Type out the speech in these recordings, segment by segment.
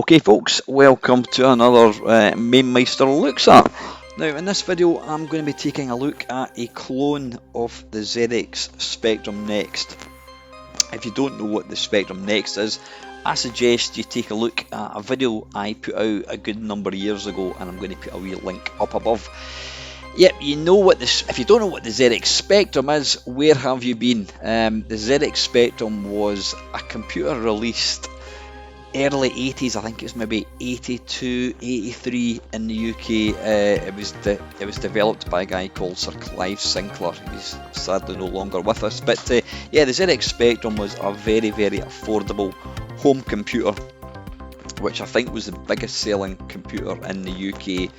Okay folks, welcome to another Mamemeister Looks At. Now in this video I'm going to be taking a look at a clone of the ZX Spectrum Next. If you don't know what the Spectrum Next is, I suggest you take a look at a video I put out a good number of years ago, and I'm going to put a wee link up above. Yep, you know what this. If you don't know what the ZX Spectrum is, where have you been? The ZX Spectrum was a computer released early 80s, I think it's maybe 82, 83 in the UK. It was developed by a guy called Sir Clive Sinclair. He's sadly no longer with us, but yeah, the ZX Spectrum was a very, very affordable home computer, which I think was the biggest selling computer in the UK.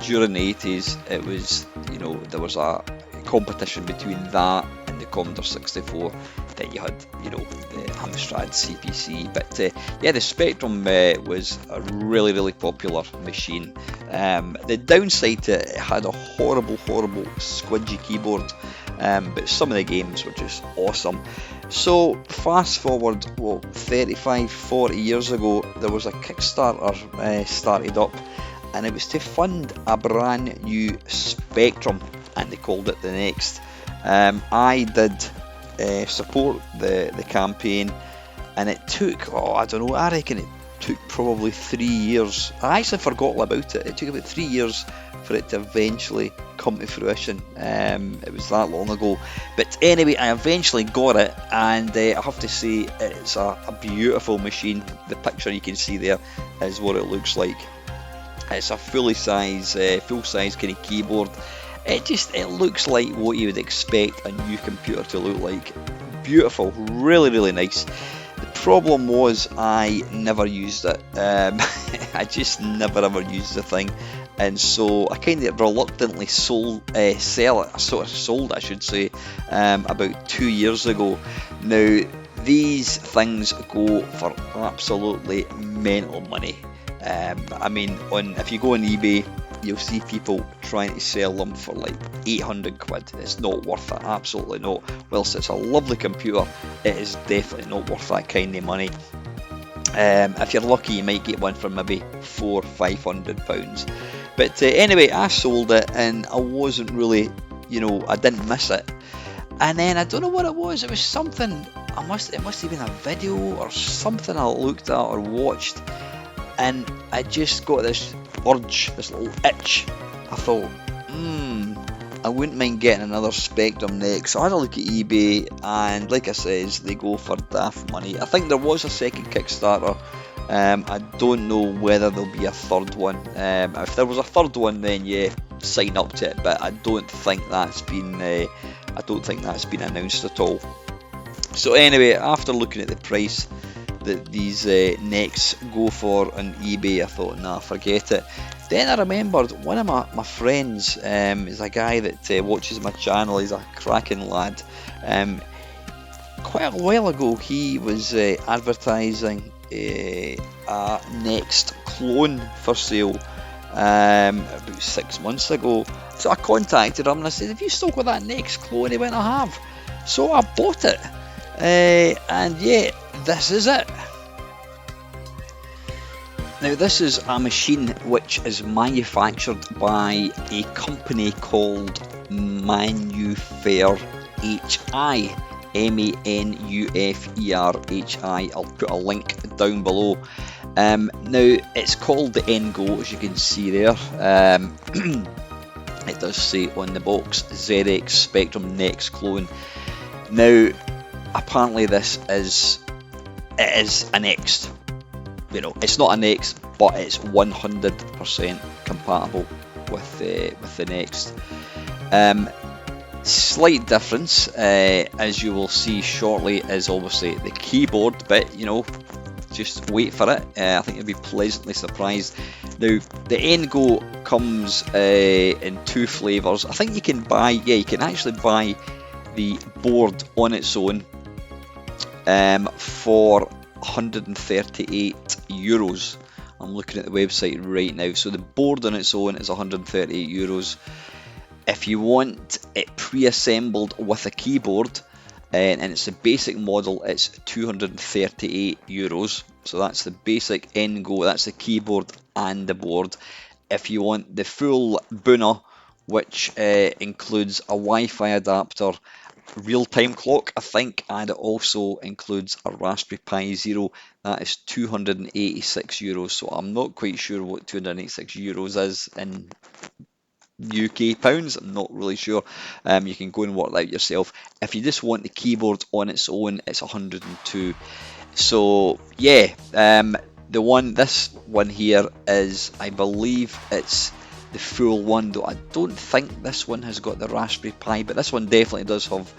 During the 80s, it was, you know, there was a competition between that and the Commodore 64. Then you had, you know, the Amstrad CPC, but yeah, the Spectrum was a really, really popular machine. The downside to it had a horrible squidgy keyboard, but some of the games were just awesome. So fast forward, 35-40 years ago, there was a Kickstarter started up, and it was to fund a brand new Spectrum, and they called it the Next. I did support the campaign, and it took, I don't know, I reckon it took probably 3 years. I actually forgot all about it. It took about 3 years for it to eventually come to fruition. It was that long ago, but anyway, I eventually got it, and I have to say it's a beautiful machine. The picture you can see there is what it looks like. It's a full-size kind of keyboard. It looks like what you would expect a new computer to look like. Beautiful, really, really nice. The problem was I never used it. I just never ever used the thing, and so I kind of reluctantly sold it, I should say, about 2 years ago. Now these things go for absolutely mental money. I mean, if you go on eBay, you'll see people trying to sell them for like 800 quid. It's not worth it, absolutely not. Whilst it's a lovely computer, it is definitely not worth that kind of money. If you're lucky, you might get one for maybe £400-500. But anyway, I sold it, and I wasn't really, you know, I didn't miss it. And then I don't know what it was. It was something. It must have been a video or something I looked at or watched, and I just got this urge, this little itch. I thought, I wouldn't mind getting another Spectrum Next. So I had a look at eBay, and like I says, they go for daft money. I think there was a second Kickstarter. I don't know whether there'll be a third one. If there was a third one, then yeah, sign up to it. But I don't think that's been announced at all. So anyway, after looking at the price that these Next go for on eBay, I thought, nah, forget it. Then I remembered one of my friends is a guy that watches my channel. He's a cracking lad. Quite a while ago, he was advertising a Next clone for sale about 6 months ago. So I contacted him and I said, have you still got that Next clone? He went, I have. So I bought it, and yeah, this is it. Now this is a machine which is manufactured by a company called Mamemeister, Manufferhi. I'll put a link down below. Now it's called the N-Go, as you can see there. It does say on the box ZX Spectrum Next clone. Now apparently this is a Next. You know, it's not a Next, but it's 100% compatible with the Next. Slight difference, as you will see shortly, is obviously the keyboard, but you know, just wait for it. I think you'll be pleasantly surprised. Now the N-Go comes in 2 flavours. I think you can actually buy the board on its own for €138. I'm looking at the website right now. So the board on its own is €138. If you want it pre-assembled with a keyboard, and it's the basic model. It's €238. So that's the basic Ngo. That's the keyboard and the board. If you want the full Buna, which includes a Wi-Fi adapter, real-time clock, I think, and it also includes a Raspberry Pi Zero, that is €286. So I'm not quite sure what €286 is in UK pounds. I'm not really sure. You can go and work that out yourself. If you just want the keyboard on its own, it's 102. So yeah, this one here is, I believe it's the full one, though I don't think this one has got the Raspberry Pi, but this one definitely does have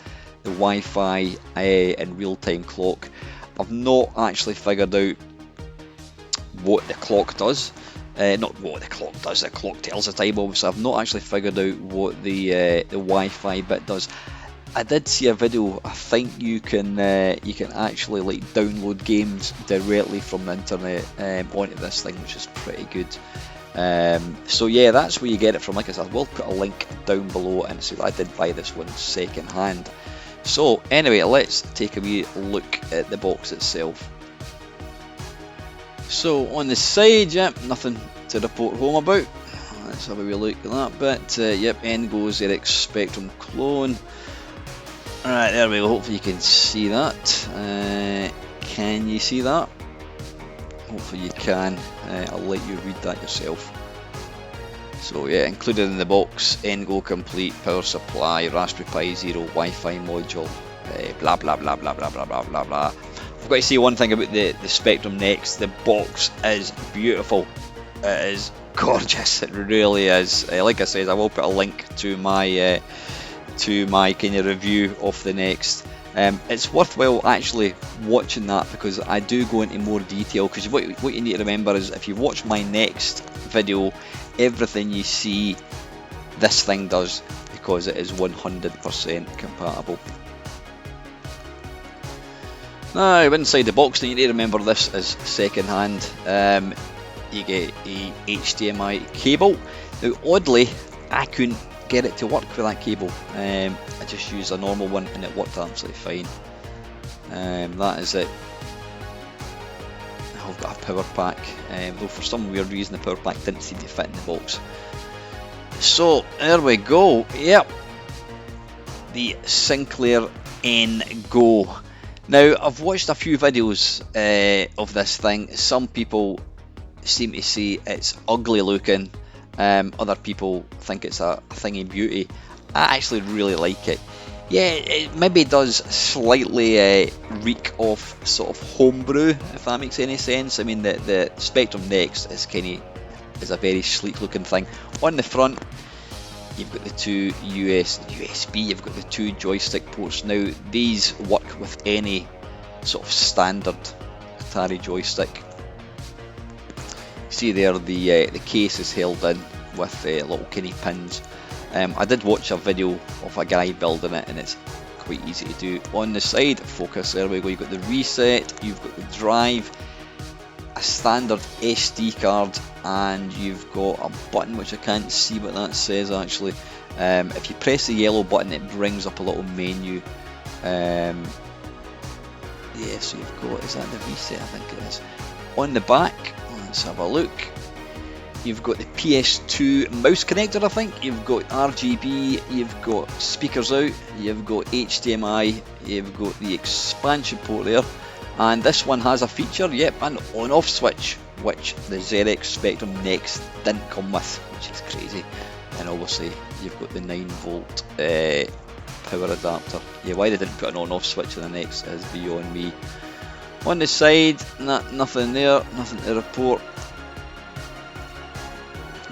the Wi-Fi and real-time clock. I've not actually figured out what the clock does. Not what the clock does, the clock tells the time, obviously. I've not actually figured out what the Wi-Fi bit does. I did see a video. I think you can actually like download games directly from the internet onto this thing, which is pretty good. So yeah, that's where you get it from. Like I said, I will put a link down below, and so I did buy this one second hand. So anyway, let's take a wee look at the box itself. So on the side, yep, nothing to report home about. Let's have a wee look at that bit. Yep, Ngo ZX Spectrum clone. Alright, there we go. Hopefully you can see that. Can you see that? Hopefully you can. I'll let you read that yourself. So yeah, included in the box, Ngo complete, power supply, Raspberry Pi Zero, Wi-Fi module, blah blah blah blah blah blah blah blah blah. I've got to say one thing about the Spectrum Next. The box is beautiful. It is gorgeous. It really is. Like I said, I will put a link to my kind of review of the Next. It's worthwhile actually watching that, because I do go into more detail. Because what you need to remember is, if you watch my next video, everything you see this thing does, because it is 100% compatible. Now inside the box, you need to remember this is second hand. You get a HDMI cable. Now oddly, I couldn't get it to work with that cable. I just used a normal one and it worked absolutely fine. That is it. I've got a power pack, though for some weird reason the power pack didn't seem to fit in the box. So there we go. Yep, the Sinclair Ngo. Now I've watched a few videos of this thing. Some people seem to say it's ugly looking. Other people think it's a thing of beauty. I actually really like it. Yeah, it maybe does slightly reek of sort of homebrew, if that makes any sense. I mean, the Spectrum Next is a very sleek looking thing. On the front, you've got the two USB. You've got the two joystick ports. Now these work with any sort of standard Atari joystick. See there, the case is held in with little kinny pins. I did watch a video of a guy building it, and it's quite easy to do. On the side, focus, there we go, you've got the reset, you've got the drive, a standard SD card, and you've got a button which I can't see what that says actually. If you press the yellow button, it brings up a little menu. Yeah, so you've got, is that the reset? I think it is. On the back, let's have a look. You've got the PS2 mouse connector, I think. You've got RGB, you've got speakers out, you've got HDMI, you've got the expansion port there, and this one has a feature, yep, an on-off switch, which the ZX Spectrum Next didn't come with, which is crazy. And obviously you've got the 9-volt power adapter. Yeah, why they didn't put an on-off switch in the Next is beyond me. On the side, nothing there, nothing to report.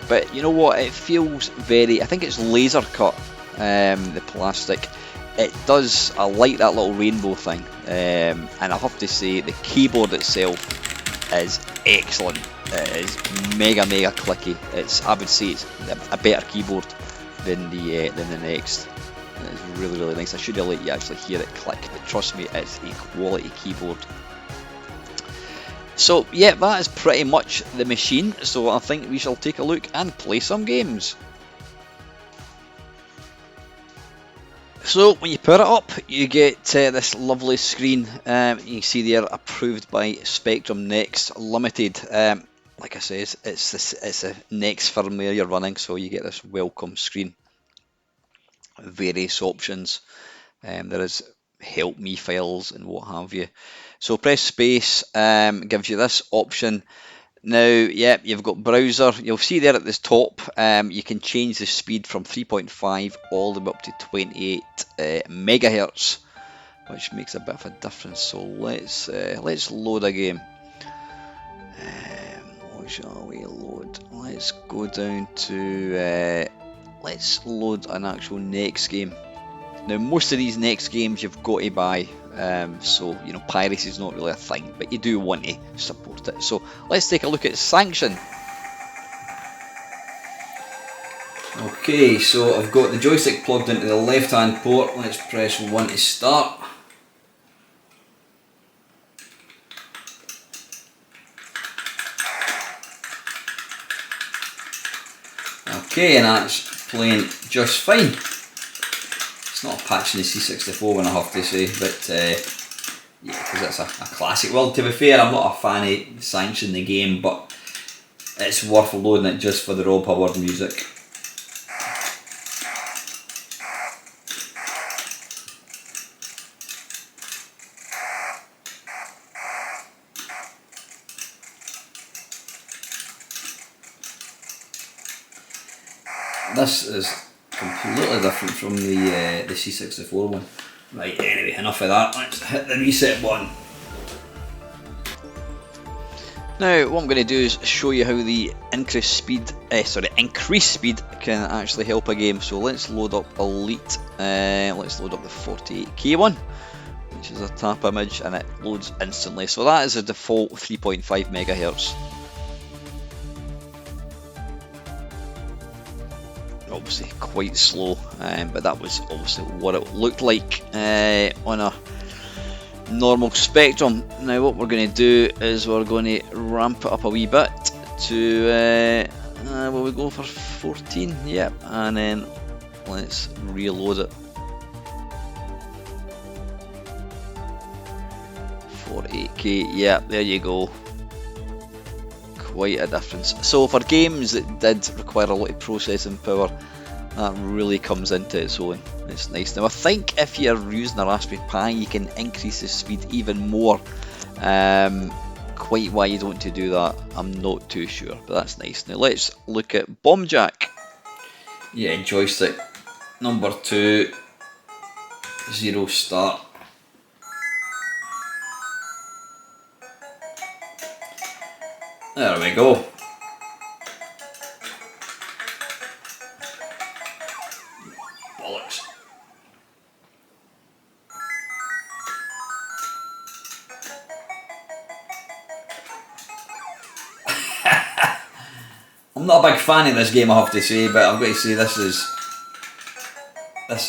But you know what, it feels very, I think it's laser cut, the plastic. It does, I like that little rainbow thing, and I have to say the keyboard itself is excellent. It is mega clicky. I would say it's a better keyboard than the Next. It's really nice. I should have let you actually hear it click, but trust me, it's a quality keyboard. So yeah, that is pretty much the machine, so I think we shall take a look and play some games. So when you power it up, you get this lovely screen. You can see there, approved by Spectrum Next Limited. Like I says, it's a Next firmware you're running, so you get this welcome screen. Various options. There is help me files and what have you. So press space, gives you this option. Now, yeah, you've got browser. You'll see there at the top, you can change the speed from 3.5 all the way up to 28 megahertz, which makes a bit of a difference. So let's load a game. What shall we load? Let's go down to let's load an actual Next game. Now, most of these Next games you've got to buy, so you know, piracy is not really a thing, but you do want to support it. So let's take a look at Sanction. Okay, so I've got the joystick plugged into the left hand port. Let's press 1 to start. Okay, and that's playing just fine. It's not a patch in the C64 one, I have to say, but yeah, because it's a classic. Well, to be fair, I'm not a fan of Sanction the game, but it's worth loading it just for the Rob Howard music. This is completely different from the C64 one. Right, anyway, enough of that. Let's hit the reset button. Now, what I'm going to do is show you how the increased speed can actually help a game. So let's load up Elite. Let's load up the 48K one, which is a tap image, and it loads instantly. So that is a default 3.5 megahertz. Obviously quite slow, but that was obviously what it looked like on a normal Spectrum. Now what we're going to do is we're going to ramp it up a wee bit to will we go for 14? Yep, and then let's reload it. 48K, yeah, there you go. Quite a difference. So for games that did require a lot of processing power, that really comes into its own. It's nice. Now I think if you're using a Raspberry Pi, you can increase the speed even more. Quite why you don't want to do that, I'm not too sure, but that's nice. Now let's look at Bomb Jack. Yeah, joystick number 2, 0 start. There we go. Bollocks. I'm not a big fan of this game, I have to say, but I've got to say this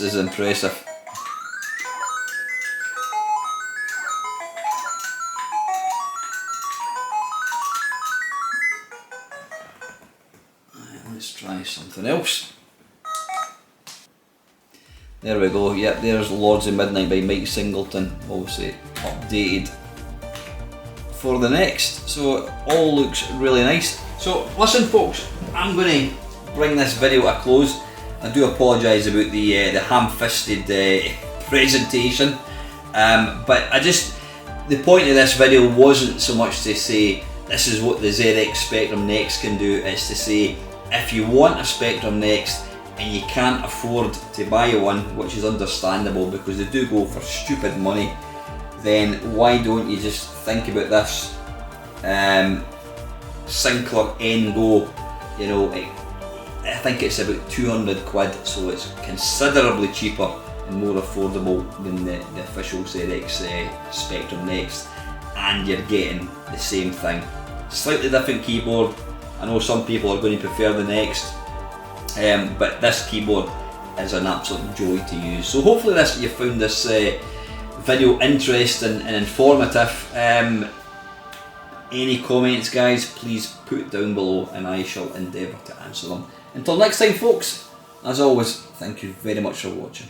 is impressive. Let's try something else. There we go, yep, there's Lords of Midnight by Mike Singleton, obviously updated for the Next, so it all looks really nice. So listen folks, I'm going to bring this video to a close. I do apologise about the ham-fisted presentation, but the point of this video wasn't so much to say this is what the ZX Spectrum Next can do, it's to say if you want a Spectrum Next and you can't afford to buy one, which is understandable because they do go for stupid money, then why don't you just think about this Sinclair N-Go, you know, I think it's about 200 quid, so it's considerably cheaper and more affordable than the official ZX Spectrum Next, and you're getting the same thing. Slightly different keyboard. I know some people are going to prefer the Next, but this keyboard is an absolute joy to use. So hopefully you found this video interesting and informative. Any comments guys, please put it down below and I shall endeavour to answer them. Until next time folks, as always, thank you very much for watching.